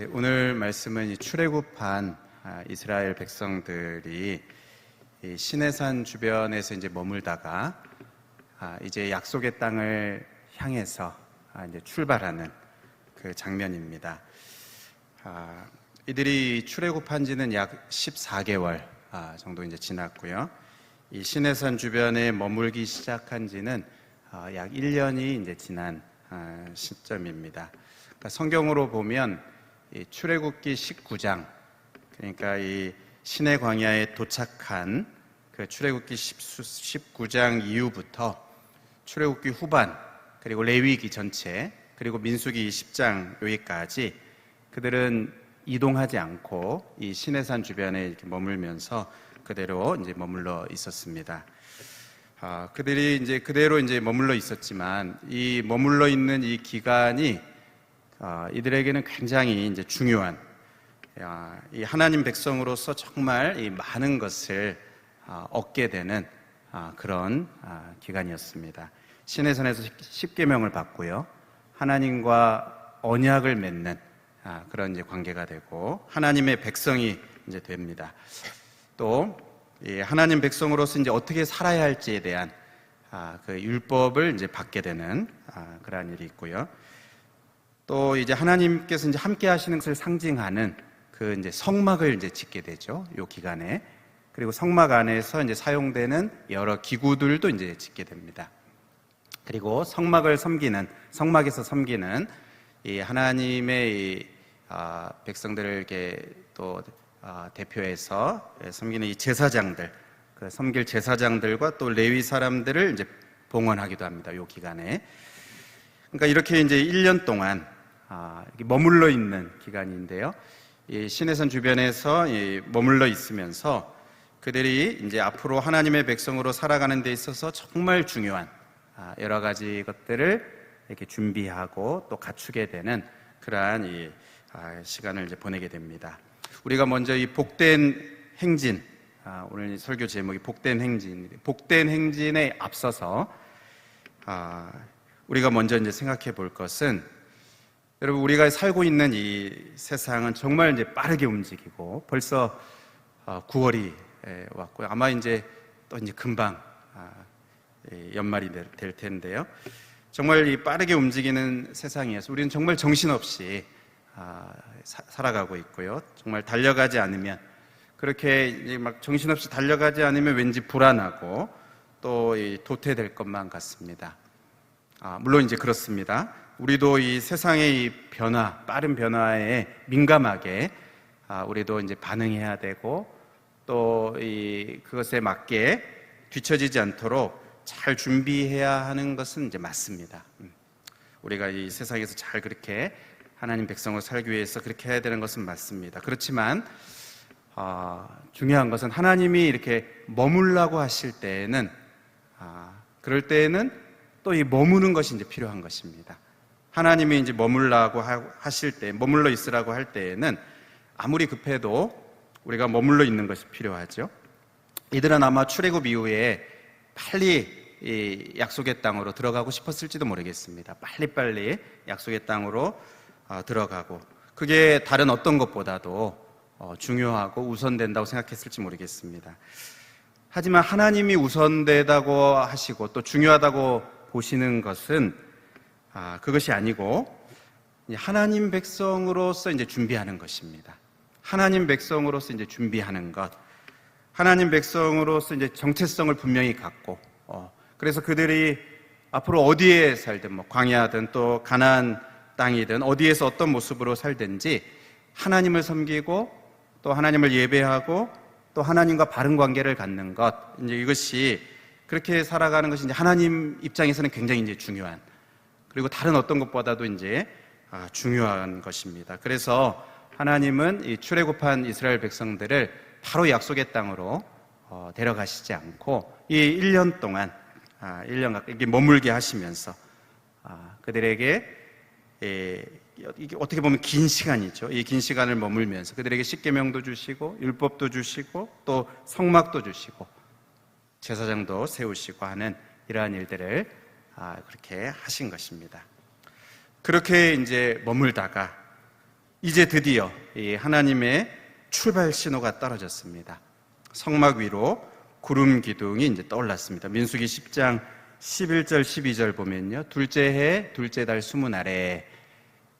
오늘 말씀은 이 출애굽한 이스라엘 백성들이 이 시내산 주변에서 이제 머물다가 이제 약속의 땅을 향해서 이제 출발하는 그 장면입니다. 이들이 출애굽한 지는 약 14개월 정도 이제 지났고요. 이 시내산 주변에 머물기 시작한 지는 약 1년이 이제 지난 시점입니다. 그러니까 성경으로 보면 이 출애굽기 19장, 그러니까 이 시내 광야에 도착한 그 출애굽기 19장 이후부터 출애굽기 후반, 그리고 레위기 전체, 그리고 민수기 20장 여기까지 그들은 이동하지 않고 이 시내산 주변에 이렇게 머물면서 그대로 이제 머물러 있었습니다. 그들이 이제 그대로 이제 머물러 있었지만 이 머물러 있는 이 기간이 이들에게는 굉장히 이제 중요한 이 하나님 백성으로서 정말 이 많은 것을 얻게 되는 그런 기간이었습니다. 시내산에서 십계명을 받고요, 하나님과 언약을 맺는 그런 이제 관계가 되고 하나님의 백성이 이제 됩니다. 또 이 하나님 백성으로서 이제 어떻게 살아야 할지에 대한 그 율법을 이제 받게 되는 그러한 일이 있고요. 또 이제 하나님께서 이제 함께 하시는 것을 상징하는 그 이제 성막을 이제 짓게 되죠, 요 기간에. 그리고 성막 안에서 이제 사용되는 여러 기구들도 이제 짓게 됩니다. 그리고 성막에서 섬기는 이 하나님의 이 백성들을 이렇게 또 대표해서 섬기는 이 제사장들, 그 섬길 제사장들과 또 레위 사람들을 이제 봉헌하기도 합니다, 요 기간에. 그러니까 이렇게 이제 1년 동안 머물러 있는 기간인데요. 이 시내산 주변에서 머물러 있으면서 그들이 이제 앞으로 하나님의 백성으로 살아가는 데 있어서 정말 중요한 여러 가지 것들을 이렇게 준비하고 또 갖추게 되는 그러한 이 시간을 이제 보내게 됩니다. 우리가 먼저 이 복된 행진, 오늘 설교 제목이 복된 행진에 앞서서 우리가 먼저 이제 생각해 볼 것은, 여러분, 우리가 살고 있는 이 세상은 정말 이제 빠르게 움직이고 벌써 9월이 왔고요. 아마 이제 또 이제 금방 연말이 될 텐데요. 정말 이 빠르게 움직이는 세상에서 우리는 정말 정신없이 살아가고 있고요. 정말 달려가지 않으면, 그렇게 이제 막 정신없이 달려가지 않으면 왠지 불안하고 또 도태될 것만 같습니다. 물론 이제 그렇습니다. 우리도 이 세상의 이 빠른 변화에 민감하게 우리도 이제 반응해야 되고, 또 그것에 맞게 뒤처지지 않도록 잘 준비해야 하는 것은 이제 맞습니다. 우리가 이 세상에서 잘 그렇게 하나님 백성으로 살기 위해서 그렇게 해야 되는 것은 맞습니다. 그렇지만 중요한 것은 하나님이 이렇게 머물라고 하실 때에는 그럴 때에는 또 이 머무는 것이 이제 필요한 것입니다. 하나님이 이제 머물라고 하실 때, 머물러 있으라고 할 때에는 아무리 급해도 우리가 머물러 있는 것이 필요하죠. 이들은 아마 출애굽 이후에 빨리 이 약속의 땅으로 들어가고 싶었을지도 모르겠습니다. 빨리빨리 약속의 땅으로 들어가고, 그게 다른 어떤 것보다도 중요하고 우선된다고 생각했을지 모르겠습니다. 하지만 하나님이 우선되다고 하시고 또 중요하다고 보시는 것은 그것이 아니고 하나님 백성으로서 이제 준비하는 것입니다. 하나님 백성으로서 이제 준비하는 것, 하나님 백성으로서 이제 정체성을 분명히 갖고, 그래서 그들이 앞으로 어디에 살든, 뭐 광야든 또 가나안 땅이든 어디에서 어떤 모습으로 살든지 하나님을 섬기고 또 하나님을 예배하고 또 하나님과 바른 관계를 갖는 것, 이제 이것이, 그렇게 살아가는 것이 이제 하나님 입장에서는 굉장히 이제 중요한, 그리고 다른 어떤 것보다도 이제 중요한 것입니다. 그래서 하나님은 이 출애굽한 이스라엘 백성들을 바로 약속의 땅으로 데려가시지 않고 이 1년 동안 1년 가까이 머물게 하시면서 그들에게 이게 어떻게 보면 긴 시간이죠. 이 긴 시간을 머물면서 그들에게 십계명도 주시고 율법도 주시고 또 성막도 주시고 제사장도 세우시고 하는 이러한 일들을 그렇게 하신 것입니다. 그렇게 이제 머물다가 이제 드디어 이 하나님의 출발 신호가 떨어졌습니다. 성막 위로 구름 기둥이 이제 떠올랐습니다. 민수기 10장 11절 12절 보면요, 둘째 해 둘째 달 20날에,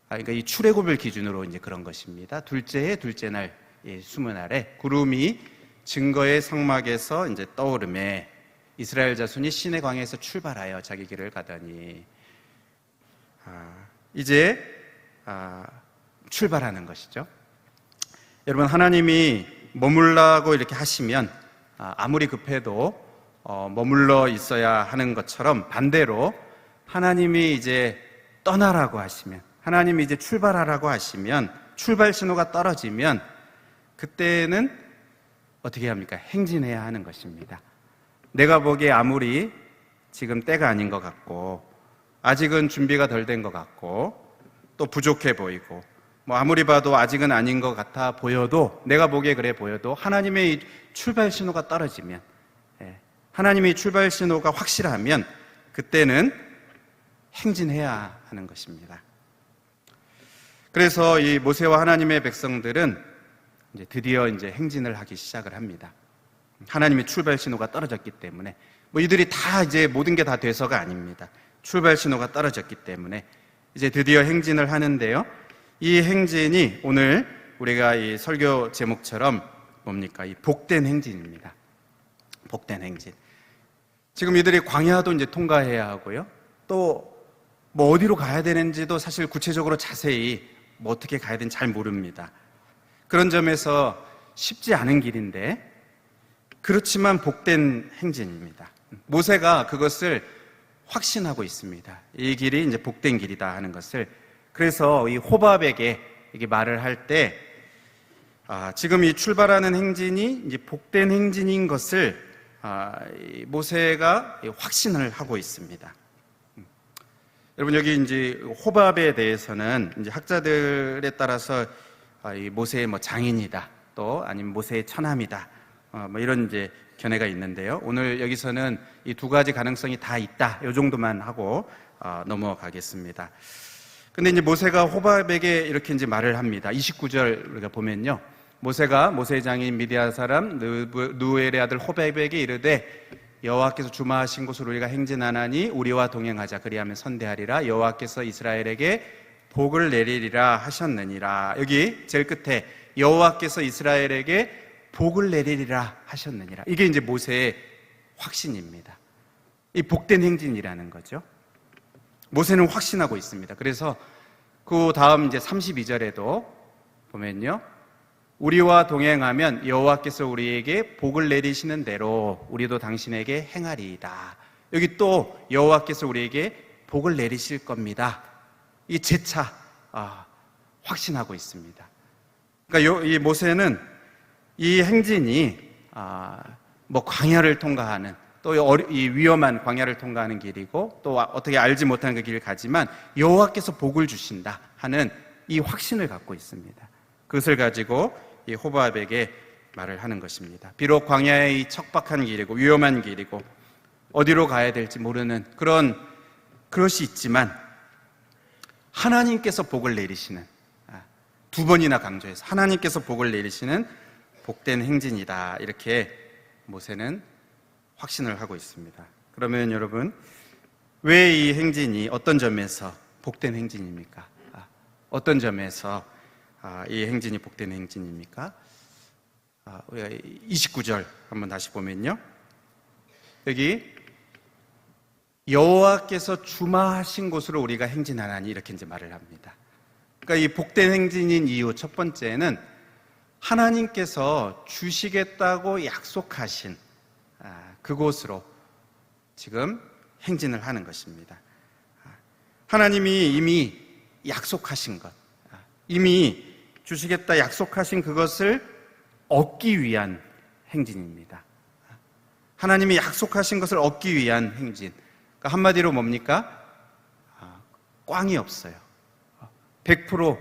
그러니까 이 출애굽을 기준으로 이제 그런 것입니다. 둘째 해 둘째 날 20날에 구름이 증거의 성막에서 이제 떠오르매 이스라엘 자손이 시내 광야에서 출발하여 자기 길을 가더니, 이제 출발하는 것이죠. 여러분, 하나님이 머물라고 이렇게 하시면 아무리 급해도 머물러 있어야 하는 것처럼, 반대로 하나님이 이제 떠나라고 하시면, 하나님이 이제 출발하라고 하시면, 출발 신호가 떨어지면 그때는 어떻게 합니까? 행진해야 하는 것입니다. 내가 보기에 아무리 지금 때가 아닌 것 같고, 아직은 준비가 덜 된 것 같고, 또 부족해 보이고, 아무리 봐도 아직은 아닌 것 같아 보여도, 내가 보기에 그래 보여도 하나님의 출발 신호가 떨어지면, 하나님의 출발 신호가 확실하면 그때는 행진해야 하는 것입니다. 그래서 이 모세와 하나님의 백성들은 이제 드디어 이제 행진을 하기 시작을 합니다. 하나님의 출발 신호가 떨어졌기 때문에, 이들이 다 이제 모든 게 다 돼서가 아닙니다. 출발 신호가 떨어졌기 때문에 이제 드디어 행진을 하는데요. 이 행진이 오늘 우리가 이 설교 제목처럼 뭡니까? 이 복된 행진입니다. 복된 행진. 지금 이들이 광야도 이제 통과해야 하고요. 또 어디로 가야 되는지도 사실 구체적으로 자세히 어떻게 가야 되는지 잘 모릅니다. 그런 점에서 쉽지 않은 길인데, 그렇지만 복된 행진입니다. 모세가 그것을 확신하고 있습니다. 이 길이 이제 복된 길이다 하는 것을. 그래서 이 호밥에게 이게 말을 할 때, 지금 이 출발하는 행진이 이제 복된 행진인 것을 모세가 확신을 하고 있습니다. 여러분, 여기 이제 호밥에 대해서는 이제 학자들에 따라서 이 모세의 장인이다, 또 아니면 모세의 처남이다, 이런 이제 견해가 있는데요. 오늘 여기서는 이 두 가지 가능성이 다 있다, 이 정도만 하고 넘어가겠습니다. 근데 이제 모세가 호밥에게 이렇게 이제 말을 합니다. 29절 우리가 보면요, 모세가 모세의 장인 미디안 사람 누엘의 아들 호밥에게 이르되, 여호와께서 주마하신 곳으로 우리가 행진하나니 우리와 동행하자. 그리하면 선대하리라. 여호와께서 이스라엘에게 복을 내리리라 하셨느니라. 여기 제일 끝에 여호와께서 이스라엘에게 복을 내리리라 하셨느니라. 이게 이제 모세의 확신입니다. 이 복된 행진이라는 거죠. 모세는 확신하고 있습니다. 그래서 그 다음 이제 32절에도 보면요, 우리와 동행하면 여호와께서 우리에게 복을 내리시는 대로 우리도 당신에게 행하리이다. 여기 또 여호와께서 우리에게 복을 내리실 겁니다. 이 재차 확신하고 있습니다. 그러니까 이 모세는 이 행진이 광야를 통과하는, 또 이 위험한 광야를 통과하는 길이고, 또 어떻게 알지 못하는 그 길을 가지만 여호와께서 복을 주신다 하는 이 확신을 갖고 있습니다. 그것을 가지고 이 호밥에게 말을 하는 것입니다. 비록 광야의 이 척박한 길이고 위험한 길이고 어디로 가야 될지 모르는 그것이 있지만, 하나님께서 복을 내리시는, 두 번이나 강조해서 하나님께서 복을 내리시는 복된 행진이다, 이렇게 모세는 확신을 하고 있습니다. 그러면 여러분, 왜 이 행진이 어떤 점에서 복된 행진입니까? 어떤 점에서 이 행진이 복된 행진입니까? 우리가 29절 한번 다시 보면요, 여기 여호와께서 주마하신 곳으로 우리가 행진하나니, 이렇게 이제 말을 합니다. 그러니까 이 복된 행진인 이유 첫 번째는 하나님께서 주시겠다고 약속하신 그곳으로 지금 행진을 하는 것입니다. 하나님이 이미 약속하신 것, 이미 주시겠다 약속하신 그것을 얻기 위한 행진입니다. 하나님이 약속하신 것을 얻기 위한 행진. 그러니까 한마디로 뭡니까? 꽝이 없어요. 100%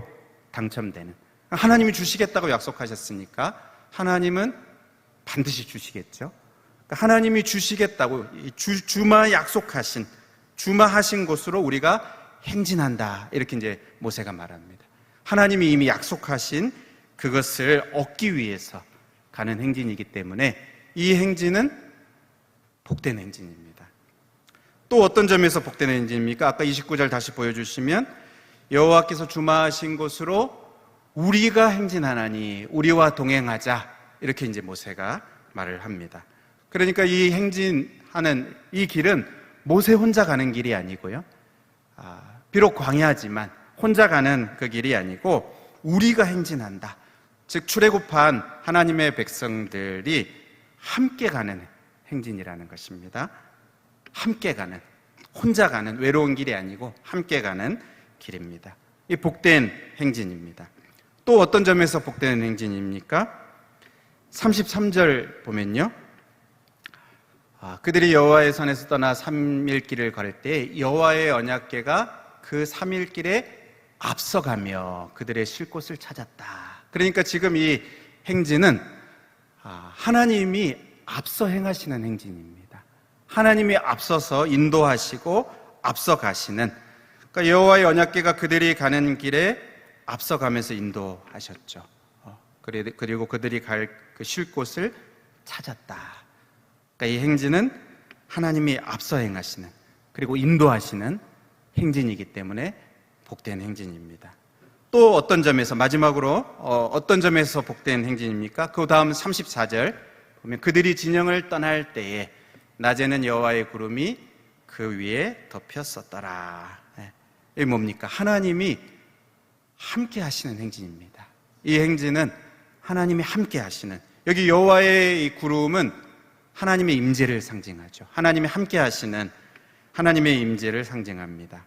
당첨되는. 하나님이 주시겠다고 약속하셨으니까 하나님은 반드시 주시겠죠. 그러니까 하나님이 주시겠다고 주마하신 곳으로 우리가 행진한다, 이렇게 이제 모세가 말합니다. 하나님이 이미 약속하신 그것을 얻기 위해서 가는 행진이기 때문에 이 행진은 복된 행진입니다. 또 어떤 점에서 복된 행진입니까? 아까 29절 다시 보여주시면 여호와께서 주마하신 곳으로 우리가 행진하나니 우리와 동행하자, 이렇게 이제 모세가 말을 합니다. 그러니까 이 행진하는 이 길은 모세 혼자 가는 길이 아니고요, 비록 광야지만 혼자 가는 그 길이 아니고 우리가 행진한다, 즉 출애굽한 하나님의 백성들이 함께 가는 행진이라는 것입니다. 함께 가는, 혼자 가는, 외로운 길이 아니고 함께 가는 길입니다. 이 복된 행진입니다. 또 어떤 점에서 복된 행진입니까? 33절 보면요, 그들이 여호와의 선에서 떠나 3일 길을 걸을 때 여호와의 언약궤가 그 3일 길에 앞서가며 그들의 쉴 곳을 찾았다. 그러니까 지금 이 행진은 하나님이 앞서 행하시는 행진입니다. 하나님이 앞서서 인도하시고 앞서가시는, 그러니까 여호와의 언약궤가 그들이 가는 길에 앞서가면서 인도하셨죠. 그리고 그들이 갈 그 쉴 곳을 찾았다. 그러니까 이 행진은 하나님이 앞서 행하시는, 그리고 인도하시는 행진이기 때문에 복된 행진입니다. 또 어떤 점에서, 마지막으로 어떤 점에서 복된 행진입니까? 그 다음 34절 보면 그들이 진영을 떠날 때에 낮에는 여호와의 구름이 그 위에 덮였었더라. 이게 뭡니까? 하나님이 함께 하시는 행진입니다. 이 행진은 하나님이 함께 하시는, 여기 여호와의 이 구름은 하나님의 임재를 상징하죠. 하나님이 함께 하시는 하나님의 임재를 상징합니다.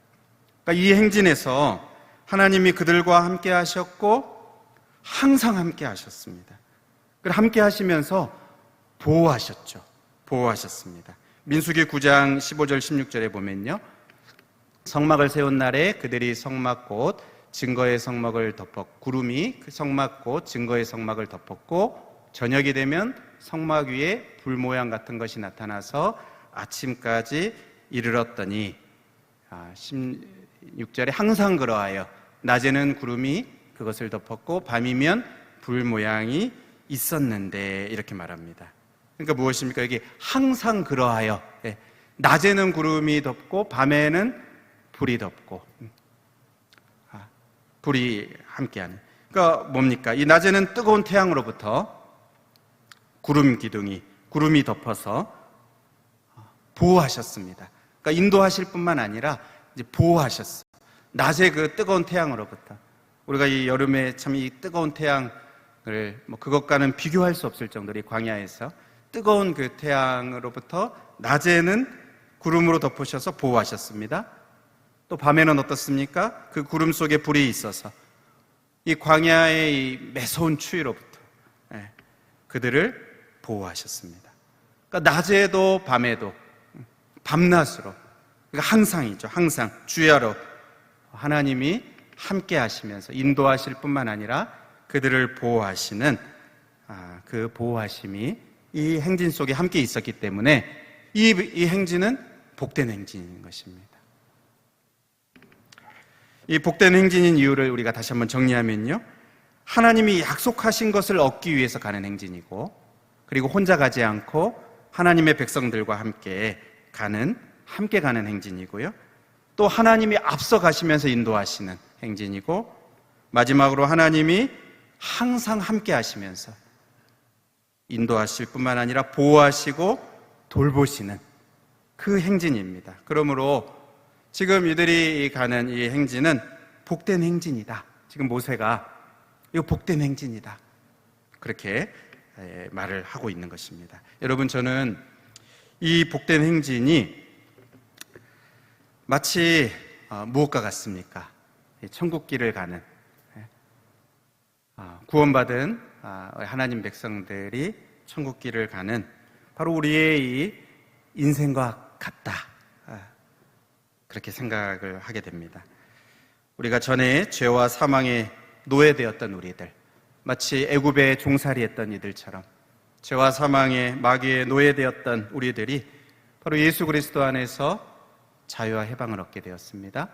그러니까 이 행진에서 하나님이 그들과 함께 하셨고 항상 함께 하셨습니다. 그리고 함께 하시면서 보호하셨죠. 보호하셨습니다. 민수기 9장 15절 16절에 보면요, 성막을 세운 날에 그들이 성막곧 증거의 성막을 구름이 그 성막곧 증거의 성막을 덮었고 저녁이 되면 성막 위에 불 모양 같은 것이 나타나서 아침까지 이르렀더니 16절에 항상 그러하여 낮에는 구름이 그것을 덮었고 밤이면 불 모양이 있었는데, 이렇게 말합니다. 그러니까 무엇입니까? 여기 항상 그러하여, 낮에는 구름이 덮고 밤에는 불이 덮고 불이 함께하는, 그러니까 뭡니까? 이 낮에는 뜨거운 태양으로부터 구름이 덮어서 보호하셨습니다. 그러니까 인도하실 뿐만 아니라 이제 보호하셨어요. 낮에 그 뜨거운 태양으로부터, 우리가 이 여름에 참 이 뜨거운 태양을 그것과는 비교할 수 없을 정도로 이 광야에서 뜨거운 그 태양으로부터 낮에는 구름으로 덮으셔서 보호하셨습니다. 또 밤에는 어떻습니까? 그 구름 속에 불이 있어서 이 광야의 이 매서운 추위로부터 그들을 보호하셨습니다. 그러니까 낮에도 밤에도 밤낮으로, 그러니까 항상이죠. 항상 주야로 하나님이 함께 하시면서 인도하실 뿐만 아니라 그들을 보호하시는 그 보호하심이 이 행진 속에 함께 있었기 때문에 이 행진은 복된 행진인 것입니다. 이 복된 행진인 이유를 우리가 다시 한번 정리하면요, 하나님이 약속하신 것을 얻기 위해서 가는 행진이고, 그리고 혼자 가지 않고 하나님의 백성들과 함께 가는 행진이고요, 또 하나님이 앞서 가시면서 인도하시는 행진이고, 마지막으로 하나님이 항상 함께 하시면서 인도하실 뿐만 아니라 보호하시고 돌보시는 그 행진입니다. 그러므로 지금 이들이 가는 이 행진은 복된 행진이다. 지금 모세가 이거 복된 행진이다, 그렇게 말을 하고 있는 것입니다. 여러분, 저는 이 복된 행진이 마치 무엇과 같습니까? 천국길을 가는, 구원받은 하나님 백성들이 천국길을 가는 바로 우리의 이 인생과 같다, 그렇게 생각을 하게 됩니다. 우리가 전에 죄와 사망에 노예되었던 우리들, 마치 애굽에 종살이했던 이들처럼 죄와 사망의 마귀에 노예되었던 우리들이 바로 예수 그리스도 안에서 자유와 해방을 얻게 되었습니다.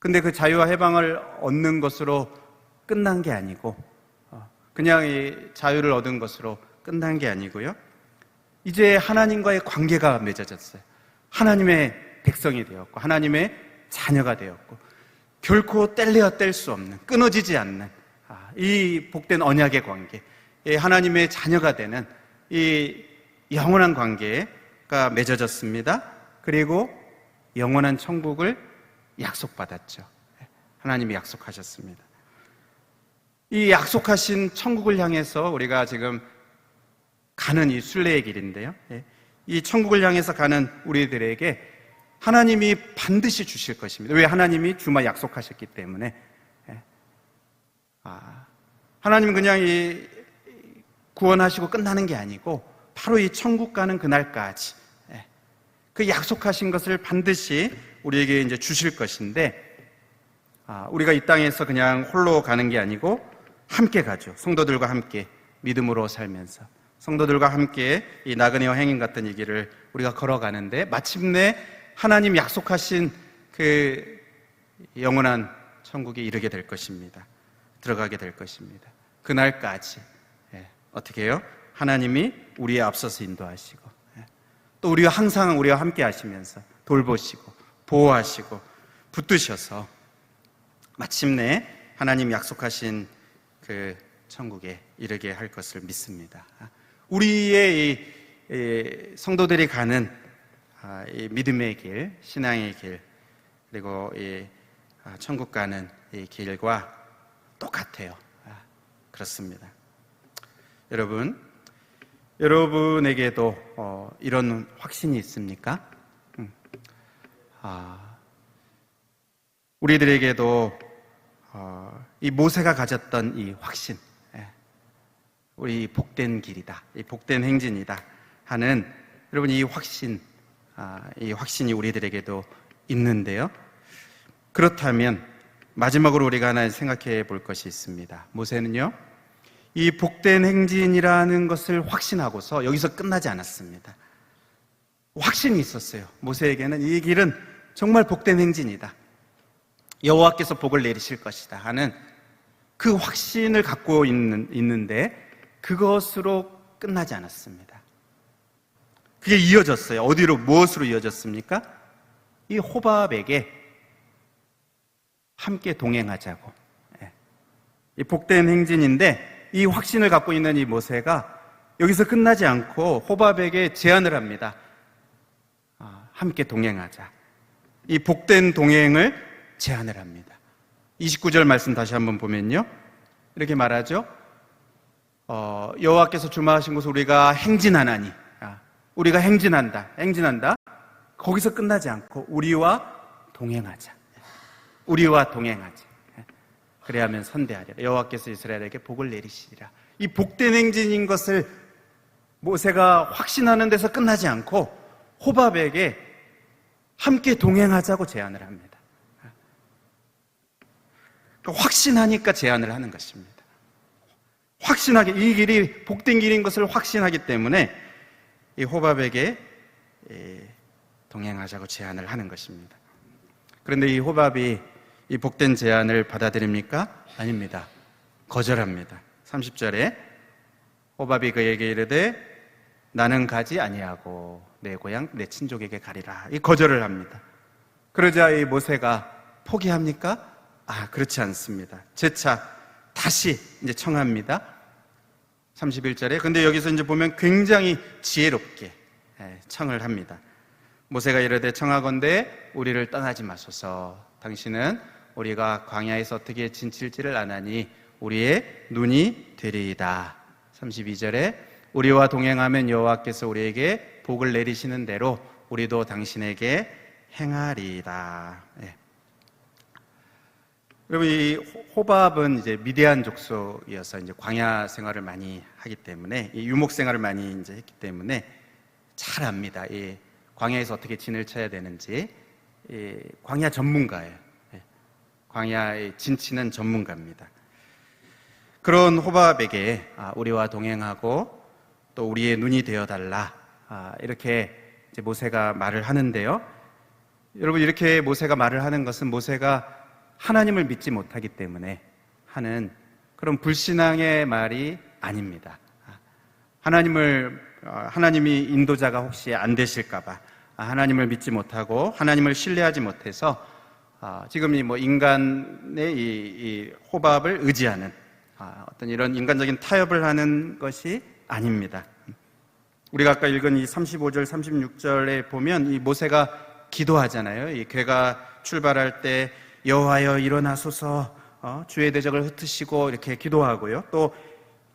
근데 그 자유와 해방을 얻는 것으로 끝난 게 아니고, 그냥 이 자유를 얻은 것으로 끝난 게 아니고요. 이제 하나님과의 관계가 맺어졌어요. 하나님의 백성이 되었고, 하나님의 자녀가 되었고, 결코 뗄래야 뗄 수 없는, 끊어지지 않는 이 복된 언약의 관계, 하나님의 자녀가 되는 이 영원한 관계가 맺어졌습니다. 그리고 영원한 천국을 약속받았죠. 하나님이 약속하셨습니다. 이 약속하신 천국을 향해서 우리가 지금 가는 이 순례의 길인데요. 이 천국을 향해서 가는 우리들에게 하나님이 반드시 주실 것입니다. 왜? 하나님이 주마 약속하셨기 때문에. 하나님은 그냥 이 구원하시고 끝나는 게 아니고 바로 이 천국 가는 그날까지 그 약속하신 것을 반드시 우리에게 이제 주실 것인데, 우리가 이 땅에서 그냥 홀로 가는 게 아니고 함께 가죠. 성도들과 함께 믿음으로 살면서 성도들과 함께 이 나그네와 행인 같은 이 길을 우리가 걸어가는데, 마침내 하나님 약속하신 그 영원한 천국에 이르게 될 것입니다. 들어가게 될 것입니다. 그날까지 어떻게 해요? 하나님이 우리의 앞서서 인도하시고, 또 항상 우리와 함께 하시면서 돌보시고 보호하시고 붙드셔서 마침내 하나님 약속하신 그 천국에 이르게 할 것을 믿습니다. 우리의 이 성도들이 가는 이 믿음의 길, 신앙의 길, 그리고 이 천국 가는 이 길과 똑같아요. 그렇습니다. 여러분에게도 이런 확신이 있습니까? 우리들에게도 이 모세가 가졌던 이 확신, 우리 복된 길이다, 이 복된 행진이다 하는 여러분 이 확신이 우리들에게도 있는데요. 그렇다면 마지막으로 우리가 하나 생각해 볼 것이 있습니다. 모세는요, 이 복된 행진이라는 것을 확신하고서 여기서 끝나지 않았습니다. 확신이 있었어요. 모세에게는 이 길은 정말 복된 행진이다, 여호와께서 복을 내리실 것이다 하는 그 확신을 갖고 있는데 그것으로 끝나지 않았습니다. 그게 이어졌어요. 어디로, 무엇으로 이어졌습니까? 이 호밥에게 함께 동행하자고. 이 복된 행진인데 이 확신을 갖고 있는 이 모세가 여기서 끝나지 않고 호밥에게 제안을 합니다. 함께 동행하자. 이 복된 동행을 제안을 합니다. 29절 말씀 다시 한번 보면요, 이렇게 말하죠. 여호와께서 주마하신 곳을 우리가 행진하나니, 우리가 행진한다. 거기서 끝나지 않고 우리와 동행하자. 그래야 하면 선대하리라. 여호와께서 이스라엘에게 복을 내리시리라. 이 복된 행진인 것을 모세가 확신하는 데서 끝나지 않고 호밥에게 함께 동행하자고 제안을 합니다. 그러니까 확신하니까 제안을 하는 것입니다. 확신하게, 이 길이 복된 길인 것을 확신하기 때문에 이 호밥에게 동행하자고 제안을 하는 것입니다. 그런데 이 호밥이 이 복된 제안을 받아들입니까? 아닙니다. 거절합니다. 30절에 호밥이 그에게 이르되 나는 가지 아니하고 내 고향 내 친족에게 가리라. 이 거절을 합니다. 그러자 이 모세가 포기합니까? 그렇지 않습니다. 재차 다시 이제 청합니다. 31절에. 근데 여기서 이제 보면 굉장히 지혜롭게 청을 합니다. 모세가 이르되 청하건대 우리를 떠나지 마소서. 당신은 우리가 광야에서 어떻게 지칠지를 아나니 우리의 눈이 되리이다. 32절에 우리와 동행하면 여호와께서 우리에게 복을 내리시는 대로 우리도 당신에게 행하리이다. 여러분, 이 호밥은 이제 미디안 족속이어서 이제 광야 생활을 많이 하기 때문에, 이 유목 생활을 많이 이제 했기 때문에 잘 압니다. 이 광야에서 어떻게 진을 쳐야 되는지. 이 광야 전문가예요. 광야에 진치는 전문가입니다. 그런 호밥에게 우리와 동행하고 또 우리의 눈이 되어달라, 이렇게 이제 모세가 말을 하는데요. 여러분, 이렇게 모세가 말을 하는 것은 모세가 하나님을 믿지 못하기 때문에 하는 그런 불신앙의 말이 아닙니다. 하나님이 인도자가 혹시 안 되실까봐, 하나님을 믿지 못하고 하나님을 신뢰하지 못해서 지금 인간의 이 호밥을 의지하는 어떤 이런 인간적인 타협을 하는 것이 아닙니다. 우리가 아까 읽은 이 35절, 36절에 보면 이 모세가 기도하잖아요. 이 괴가 출발할 때 여호와여 일어나소서, 주의 대적을 흩으시고 이렇게 기도하고요. 또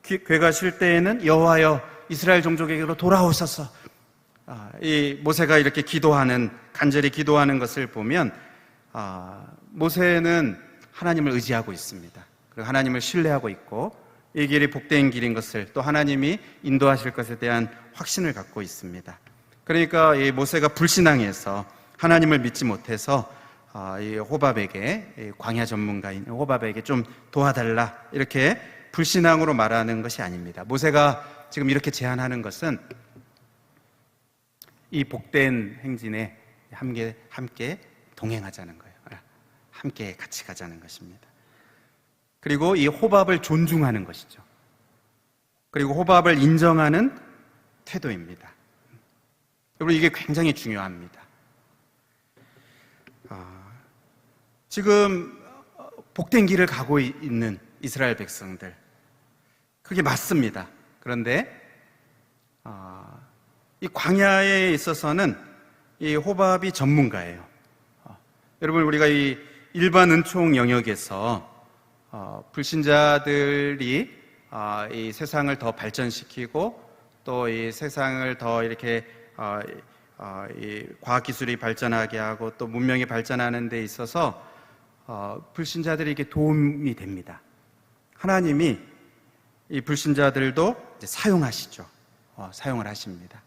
괴가 쉴 때에는 여호와여 이스라엘 종족에게로 돌아오소서. 이 모세가 이렇게 간절히 기도하는 것을 보면 모세는 하나님을 의지하고 있습니다. 그리고 하나님을 신뢰하고 있고 이 길이 복된 길인 것을, 또 하나님이 인도하실 것에 대한 확신을 갖고 있습니다. 그러니까 이 모세가 불신앙해서 하나님을 믿지 못해서 이 호밥에게, 광야 전문가인 호밥에게 좀 도와달라, 이렇게 불신앙으로 말하는 것이 아닙니다. 모세가 지금 이렇게 제안하는 것은 이 복된 행진에 함께 동행하자는 거예요. 함께 같이 가자는 것입니다. 그리고 이 호밥을 존중하는 것이죠. 그리고 호밥을 인정하는 태도입니다. 여러분, 이게 굉장히 중요합니다. 지금 복된 길을 가고 있는 이스라엘 백성들, 그게 맞습니다. 그런데 이 광야에 있어서는 이 호밥이 전문가예요. 여러분, 우리가 이 일반 은총 영역에서 불신자들이 이 세상을 더 발전시키고 또 이 세상을 더 이렇게 이 과학기술이 발전하게 하고 또 문명이 발전하는 데 있어서 불신자들에게 도움이 됩니다. 하나님이 이 불신자들도 이제 사용하시죠. 사용을 하십니다.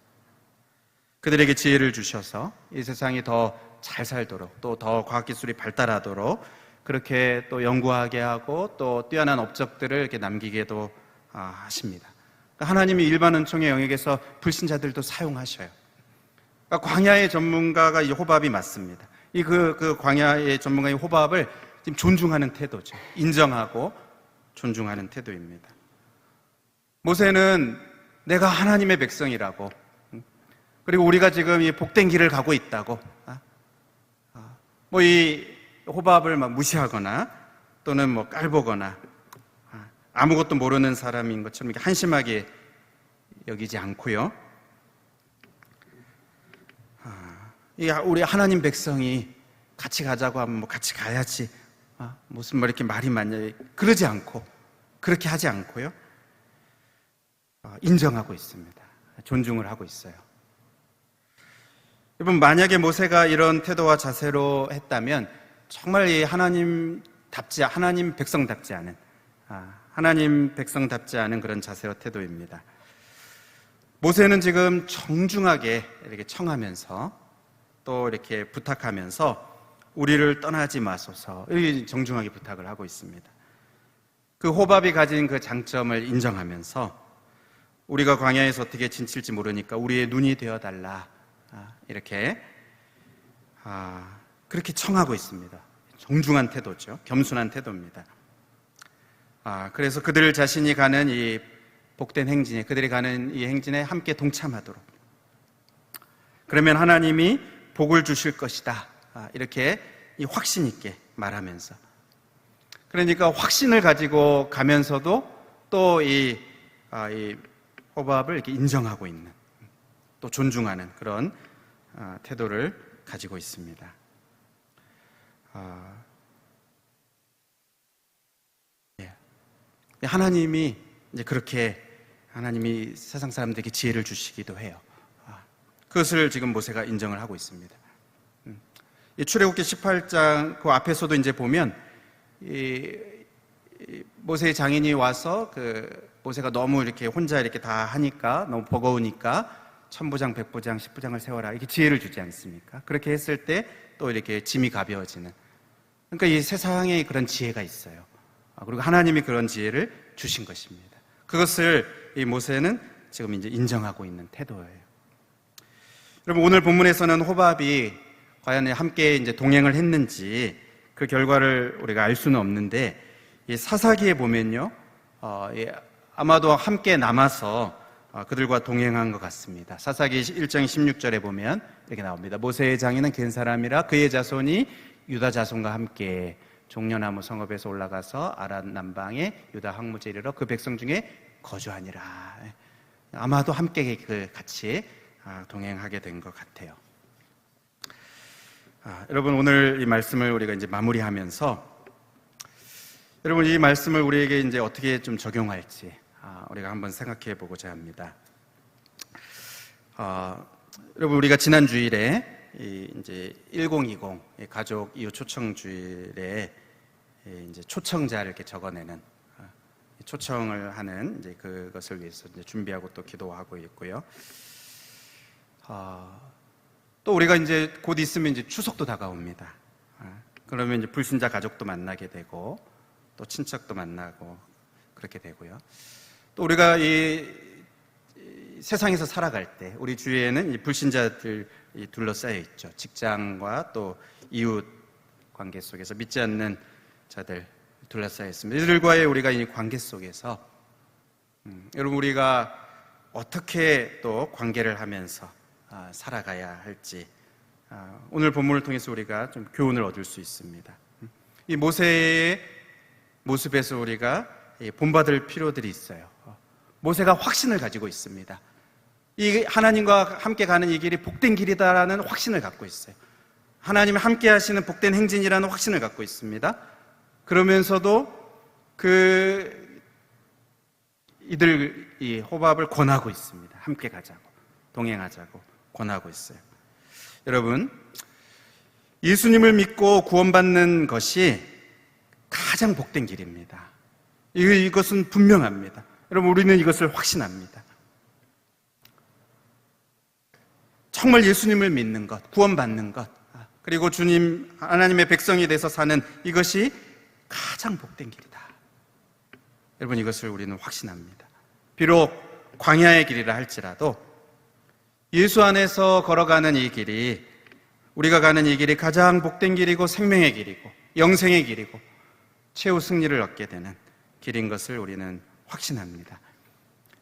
그들에게 지혜를 주셔서 이 세상이 더 잘 살도록, 또 더 과학기술이 발달하도록 그렇게 또 연구하게 하고 또 뛰어난 업적들을 이렇게 남기게도 하십니다. 그러니까 하나님이 일반 은총의 영역에서 불신자들도 사용하셔요. 그러니까 광야의 전문가가 이 호밥이 맞습니다. 그 광야의 전문가의 호밥을 지금 존중하는 태도죠. 인정하고 존중하는 태도입니다. 모세는 내가 하나님의 백성이라고, 그리고 우리가 지금 이 복된 길을 가고 있다고, 이 호밥을 막 무시하거나 또는 깔보거나 아무것도 모르는 사람인 것처럼 이렇게 한심하게 여기지 않고요. 우리 하나님 백성이 같이 가자고 하면 같이 가야지. 무슨 이렇게 말이 많냐. 그러지 않고, 그렇게 하지 않고요. 인정하고 있습니다. 존중을 하고 있어요. 여러분, 만약에 모세가 이런 태도와 자세로 했다면 정말 이 하나님 백성답지 않은, 하나님 백성답지 않은 그런 자세와 태도입니다. 모세는 지금 정중하게 이렇게 청하면서 또 이렇게 부탁하면서 우리를 떠나지 마소서, 이렇게 정중하게 부탁을 하고 있습니다. 그 호밥이 가진 그 장점을 인정하면서 우리가 광야에서 어떻게 지칠지 모르니까 우리의 눈이 되어달라, 이렇게 그렇게 청하고 있습니다. 정중한 태도죠. 겸손한 태도입니다. 그래서 그들 자신이 가는 이 복된 행진에, 그들이 가는 이 행진에 함께 동참하도록, 그러면 하나님이 복을 주실 것이다, 이렇게 이 확신 있게 말하면서, 그러니까 확신을 가지고 가면서도 또 이 호밥을 이렇게 인정하고 있는, 또 존중하는 그런 태도를 가지고 있습니다. 하나님이 이제 그렇게 하나님이 세상 사람들에게 지혜를 주시기도 해요. 그것을 지금 모세가 인정을 하고 있습니다. 이 출애굽기 18장 그 앞에서도 이제 보면 모세의 장인이 와서 모세가 너무 이렇게 혼자 이렇게 다 하니까 너무 버거우니까 천부장, 백부장, 십부장을 세워라, 이렇게 지혜를 주지 않습니까? 그렇게 했을 때 또 이렇게 짐이 가벼워지는, 그러니까 이 세상에 그런 지혜가 있어요. 그리고 하나님이 그런 지혜를 주신 것입니다. 그것을 이 모세는 지금 이제 인정하고 있는 태도예요. 여러분, 오늘 본문에서는 호밥이 과연 함께 이제 동행을 했는지 그 결과를 우리가 알 수는 없는데, 이 사사기에 보면요, 아마도 함께 남아서 그들과 동행한 것 같습니다. 사사기 1장 16절에 보면 이렇게 나옵니다. 모세의 장인은 겐 사람이라 그의 자손이 유다 자손과 함께 종려나무 성읍에서 올라가서 아란 남방의 유다 항무지에 이르러 그 백성 중에 거주하니라. 아마도 함께 같이 동행하게 된 것 같아요. 여러분, 오늘 이 말씀을 우리가 이제 마무리하면서 여러분, 이 말씀을 우리에게 이제 어떻게 좀 적용할지 우리가 한번 생각해 보고자 합니다. 여러분, 우리가 지난 주일에 이제 1020 가족 이웃 초청 주일에 이제 초청자를 이렇게 적어내는 초청을 하는 이제 그것을 위해서 이제 준비하고 또 기도하고 있고요. 또 우리가 이제 곧 있으면 이제 추석도 다가옵니다. 그러면 이제 불신자 가족도 만나게 되고 또 친척도 만나고 그렇게 되고요. 또 우리가 이 세상에서 살아갈 때 우리 주위에는 이 불신자들이 둘러싸여 있죠. 직장과 또 이웃 관계 속에서 믿지 않는 자들 둘러싸여 있습니다. 이들과의 우리가 이 관계 속에서 여러분, 우리가 어떻게 또 관계를 하면서 살아가야 할지 오늘 본문을 통해서 우리가 좀 교훈을 얻을 수 있습니다. 이 모세의 모습에서 우리가 본받을 필요들이 있어요. 모세가 확신을 가지고 있습니다. 이 하나님과 함께 가는 이 길이 복된 길이다라는 확신을 갖고 있어요. 하나님이 함께 하시는 복된 행진이라는 확신을 갖고 있습니다. 그러면서도 이들 이 호밥을 권하고 있습니다. 함께 가자고, 동행하자고 권하고 있어요. 여러분, 예수님을 믿고 구원받는 것이 가장 복된 길입니다. 이것은 분명합니다. 여러분, 우리는 이것을 확신합니다. 정말 예수님을 믿는 것, 구원받는 것, 그리고 주님 하나님의 백성이 돼서 사는 이것이 가장 복된 길이다. 여러분, 이것을 우리는 확신합니다. 비록 광야의 길이라 할지라도 예수 안에서 걸어가는 이 길이, 우리가 가는 이 길이 가장 복된 길이고 생명의 길이고 영생의 길이고 최후 승리를 얻게 되는 길인 것을 우리는 확신합니다.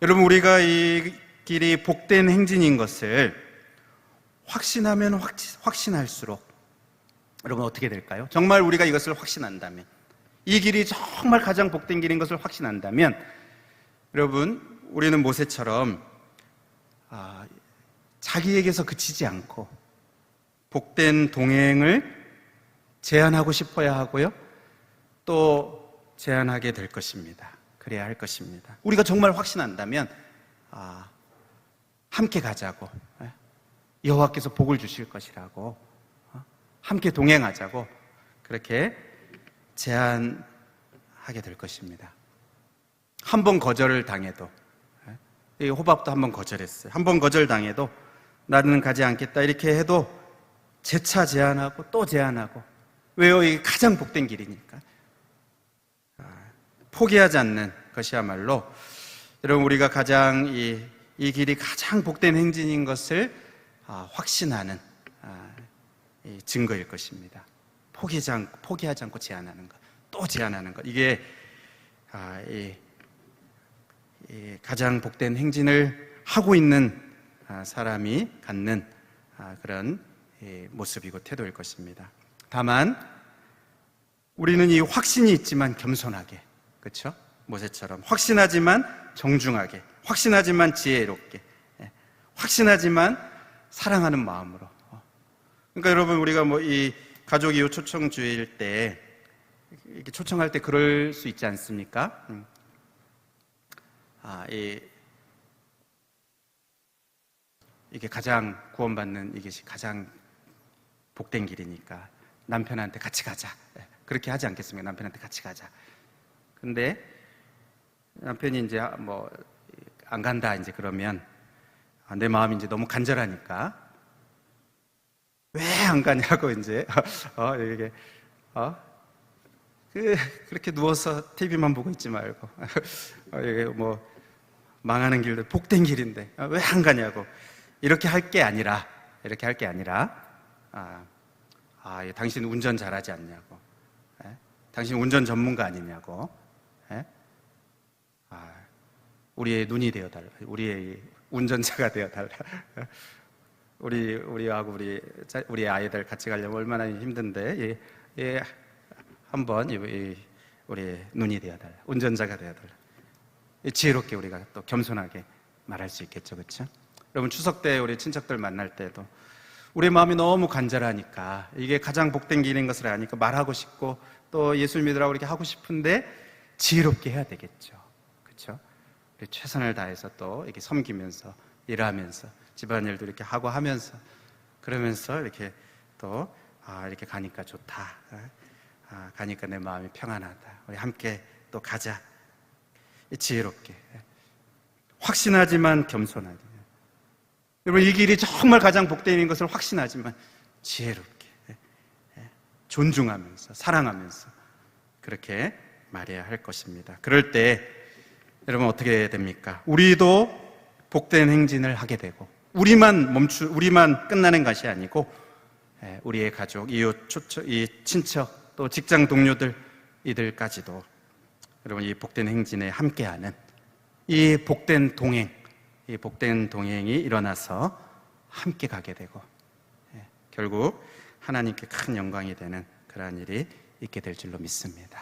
여러분, 우리가 이 길이 복된 행진인 것을 확신하면 확신할수록 여러분 어떻게 될까요? 정말 우리가 이것을 확신한다면, 이 길이 정말 가장 복된 길인 것을 확신한다면 여러분, 우리는 모세처럼 자기에게서 그치지 않고 복된 동행을 제안하고 싶어야 하고요, 또 제안하게 될 것입니다. 그래야 할 것입니다. 우리가 정말 확신한다면 함께 가자고, 여호와께서 복을 주실 것이라고, 함께 동행하자고 그렇게 제안하게 될 것입니다. 한 번 거절을 당해도, 이 호밥도 한 번 거절했어요. 한 번 거절당해도 나는 가지 않겠다 이렇게 해도 재차 제안하고 또 제안하고. 왜요? 이게 가장 복된 길이니까. 포기하지 않는 것이야말로 여러분, 우리가 가장 이 길이 가장 복된 행진인 것을 확신하는 증거일 것입니다. 포기하지 않고 제안하는 것, 또 제안하는 것, 이게 가장 복된 행진을 하고 있는 사람이 갖는 그런 모습이고 태도일 것입니다. 다만 우리는 이 확신이 있지만 겸손하게, 그렇죠? 모세처럼 확신하지만 정중하게, 확신하지만 지혜롭게, 확신하지만 사랑하는 마음으로. 그러니까 여러분, 우리가 이 가족 이웃 초청 주일 때 이렇게 초청할 때 그럴 수 있지 않습니까? 이게 가장 구원받는, 이것이 가장 복된 길이니까 남편한테 같이 가자, 그렇게 하지 않겠습니까? 남편한테 같이 가자. 근데 남편이 이제 안 간다 이제 그러면 내 마음이 이제 너무 간절하니까 왜 안 가냐고 이제 이게 그렇게 누워서 TV만 보고 있지 말고 이게 망하는 길도 복된 길인데 왜 안 가냐고 이렇게 할 게 아니라 당신 운전 잘하지 않냐고, 당신 운전 전문가 아니냐고. 예? 우리의 눈이 되어달라. 우리의 운전자가 되어달라. 우리하고 우리 아이들 같이 가려면 얼마나 힘든데, 한번 우리의 눈이 되어달라. 운전자가 되어달라. 지혜롭게 우리가 또 겸손하게 말할 수 있겠죠, 그렇죠? 여러분, 추석 때 우리 친척들 만날 때도 우리 마음이 너무 간절하니까, 이게 가장 복된 길인 것을 아니까 말하고 싶고 또 예수 믿으라고 이렇게 하고 싶은데 지혜롭게 해야 되겠죠, 그렇죠? 우리 최선을 다해서 또 이렇게 섬기면서 일하면서 집안일도 이렇게 하고 하면서 그러면서 이렇게 또 이렇게 가니까 좋다. 가니까 내 마음이 평안하다. 우리 함께 또 가자. 지혜롭게, 확신하지만 겸손하게. 여러분, 이 길이 정말 가장 복된 것을 확신하지만 지혜롭게, 존중하면서 사랑하면서 그렇게 말해야 할 것입니다. 그럴 때 여러분 어떻게 됩니까? 우리도 복된 행진을 하게 되고, 우리만 끝나는 것이 아니고 우리의 가족, 이웃, 이 친척, 또 직장 동료들, 이들까지도 여러분 이 복된 행진에 함께하는 이 복된 동행이 일어나서 함께 가게 되고, 결국 하나님께 큰 영광이 되는 그러한 일이 있게 될 줄로 믿습니다.